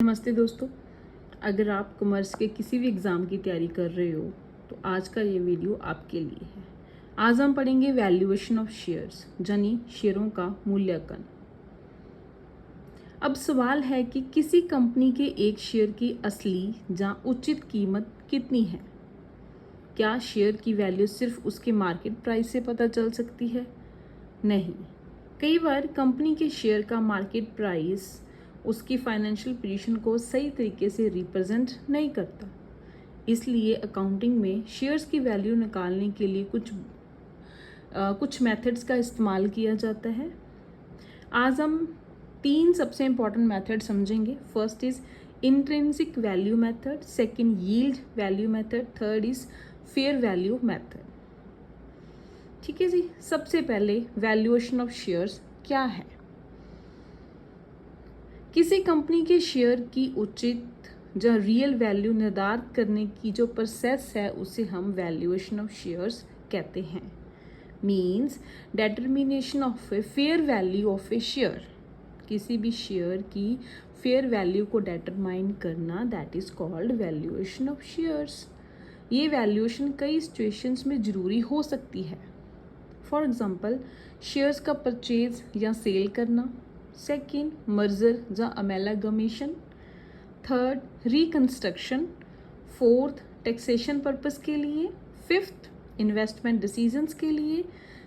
नमस्ते दोस्तों। अगर आप कॉमर्स के किसी भी एग्ज़ाम की तैयारी कर रहे हो तो आज का ये वीडियो आपके लिए है। आज हम पढ़ेंगे वैल्यूएशन ऑफ शेयर्स, यानी शेयरों का मूल्यांकन। अब सवाल है कि किसी कंपनी के एक शेयर की असली या उचित कीमत कितनी है। क्या शेयर की वैल्यू सिर्फ उसके मार्केट प्राइस से पता चल सकती है? नहीं, कई बार कंपनी के शेयर का मार्केट प्राइस उसकी फाइनेंशियल पोजीशन को सही तरीके से रिप्रेजेंट नहीं करता। इसलिए अकाउंटिंग में शेयर्स की वैल्यू निकालने के लिए कुछ मेथड्स का इस्तेमाल किया जाता है। आज हम 3 सबसे इम्पॉर्टेंट मेथड समझेंगे। First is intrinsic value method, second yield value method, third is fair value method. ठीक है जी। सबसे पहले वैल्यूएशन ऑफ शेयर्स क्या है। किसी कंपनी के शेयर की उचित या रियल वैल्यू निर्धारित करने की जो प्रोसेस है उसे हम वैल्यूएशन ऑफ शेयर्स कहते हैं। Means determination of a fair value of a share. किसी भी शेयर की फेयर वैल्यू को डिटरमाइन करना, that is called valuation of shares. ये वैल्यूएशन कई सिचुएशंस में ज़रूरी हो सकती है। फॉर एग्जांपल, शेयर्स का परचेज या सेल करना, सेकेंड मर्जर या amalgamation, third reconstruction, fourth taxation purpose के लिए, फिफ्थ इन्वेस्टमेंट डिसीजंस के लिए,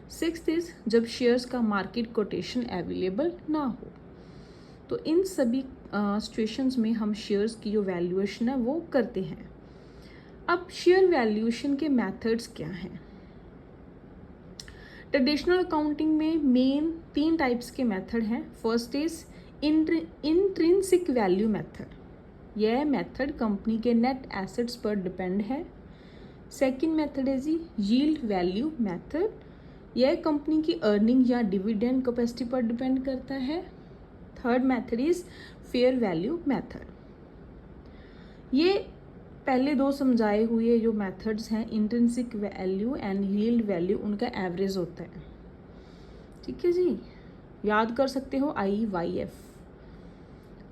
सिक्स्थ इज जब शेयर्स का मार्केट कोटेशन अवेलेबल ना हो। तो इन सभी सिचुएशंस में हम शेयर्स की जो वैल्यूएशन है वो करते हैं। अब शेयर वैल्यूएशन के मेथड्स क्या हैं। ट्रेडिशनल अकाउंटिंग में मेन 3 टाइप्स के मेथड हैं। First is intrinsic value method. यह मेथड कंपनी के नेट एसेट्स पर डिपेंड है। सेकंड मेथड है जी यील्ड वैल्यू मेथड। यह कंपनी की अर्निंग या डिविडेंड कैपेसिटी पर डिपेंड करता है। Third method is fair value method. ये पहले 2 समझाए हुए जो मेथड्स हैं, intrinsic value and yield value, उनका एवरेज होता है। ठीक है जी। याद कर सकते हो IYF।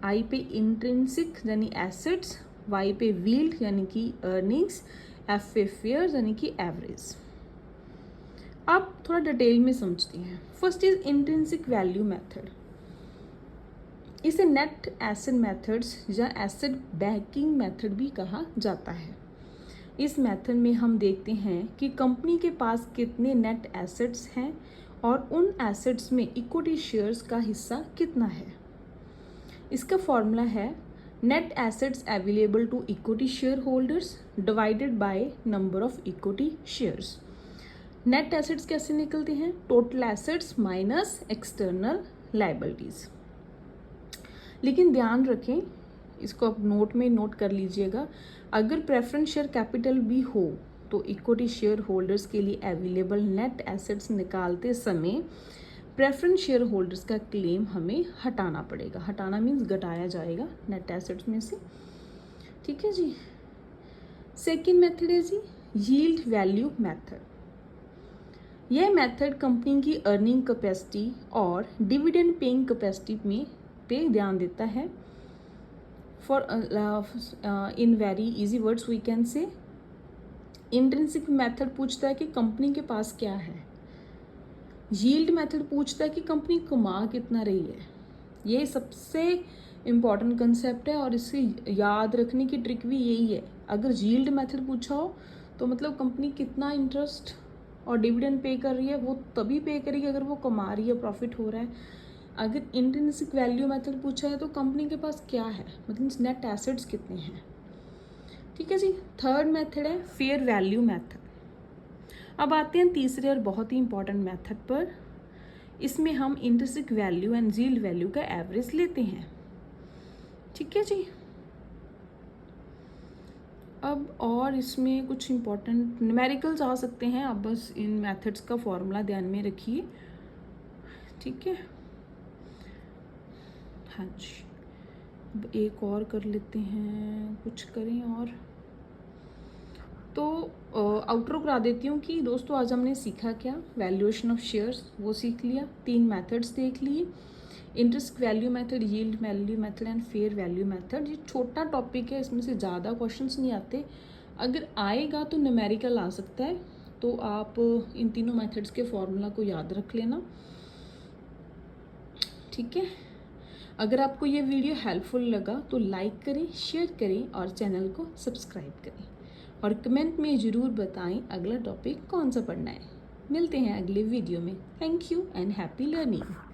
आई पे इंट्रिंसिक यानी एसेट्स, वाई पे यील्ड यानी कि अर्निंग्स, एफ पे फेयर यानी कि एवरेज। अब थोड़ा डिटेल में समझते हैं। First is intrinsic value method. इसे नेट एसेट मेथड्स या एसेट बैकिंग मेथड भी कहा जाता है। इस मेथड में हम देखते हैं कि कंपनी के पास कितने नेट एसेट्स हैं और उन एसेट्स में इक्विटी शेयर्स का हिस्सा कितना है। इसका फॉर्मूला है net assets available to equity share holders divided by number of equity shares. Net assets कैसे निकलते हैं? Total assets minus external liabilities. लेकिन ध्यान रखें, इसको आप नोट में नोट कर लीजिएगा, अगर प्रेफरेंस शेयर कैपिटल भी हो तो इक्विटी शेयर होल्डर्स के लिए अवेलेबल नेट एसेट्स निकालते समय प्रेफरेंस शेयर होल्डर्स का क्लेम हमें हटाना पड़ेगा। हटाना मीन्स घटाया जाएगा नेट एसेट्स में से। ठीक है जी। सेकेंड मेथड है जी यील्ड वैल्यू मेथड। यह मेथड कंपनी की अर्निंग कैपेसिटी और डिविडेंड पेइंग कैपेसिटी में पे ध्यान देता है। For in very easy words we can say intrinsic method पूछता है कि कंपनी के पास क्या है। यील्ड मेथड पूछता है कि कंपनी कमा कितना रही है। ये सबसे इम्पॉर्टेंट कंसेप्ट है और इसे याद रखने की ट्रिक भी यही है। अगर यील्ड मेथड पूछा हो तो मतलब कंपनी कितना इंटरेस्ट और डिविडेंड पे कर रही है, वो तभी पे करेगी अगर वो कमा रही है, प्रॉफिट हो रहा है। अगर इंट्रिंसिक वैल्यू मेथड पूछा है तो कंपनी के पास क्या है, मतलब नेट एसेट्स कितने हैं। ठीक है जी। थर्ड मेथड है फेयर वैल्यू मेथड। अब आते हैं तीसरे और बहुत ही इंपॉर्टेंट मेथड पर। इसमें हम intrinsic value and yield value का एवरेज लेते हैं। ठीक है जी। अब और इसमें कुछ इंपॉर्टेंट न्यूमेरिकल्स आ सकते हैं, आप बस इन मेथड्स का फॉर्मूला ध्यान में रखिए। ठीक है। हाँ जी। अब एक और कर लेते हैं, कुछ करें और तो आउटरो करा देती हूँ कि दोस्तों आज हमने सीखा क्या। वैल्यूएशन ऑफ शेयर्स वो सीख लिया, 3 मेथड्स देख लिए, interest value method, yield value method and fair value method. ये छोटा टॉपिक है, इसमें से ज़्यादा क्वेश्चंस नहीं आते। अगर आएगा तो न्यूमेरिकल आ सकता है, तो आप इन तीनों मेथड्स के फॉर्मूला को याद रख लेना, ठीक है। अगर आपको ये वीडियो हेल्पफुल लगा तो लाइक करें, शेयर करें और चैनल को सब्सक्राइब करें, और कमेंट में ज़रूर बताएं अगला टॉपिक कौन सा पढ़ना है। मिलते हैं अगले वीडियो में। Thank you and happy learning.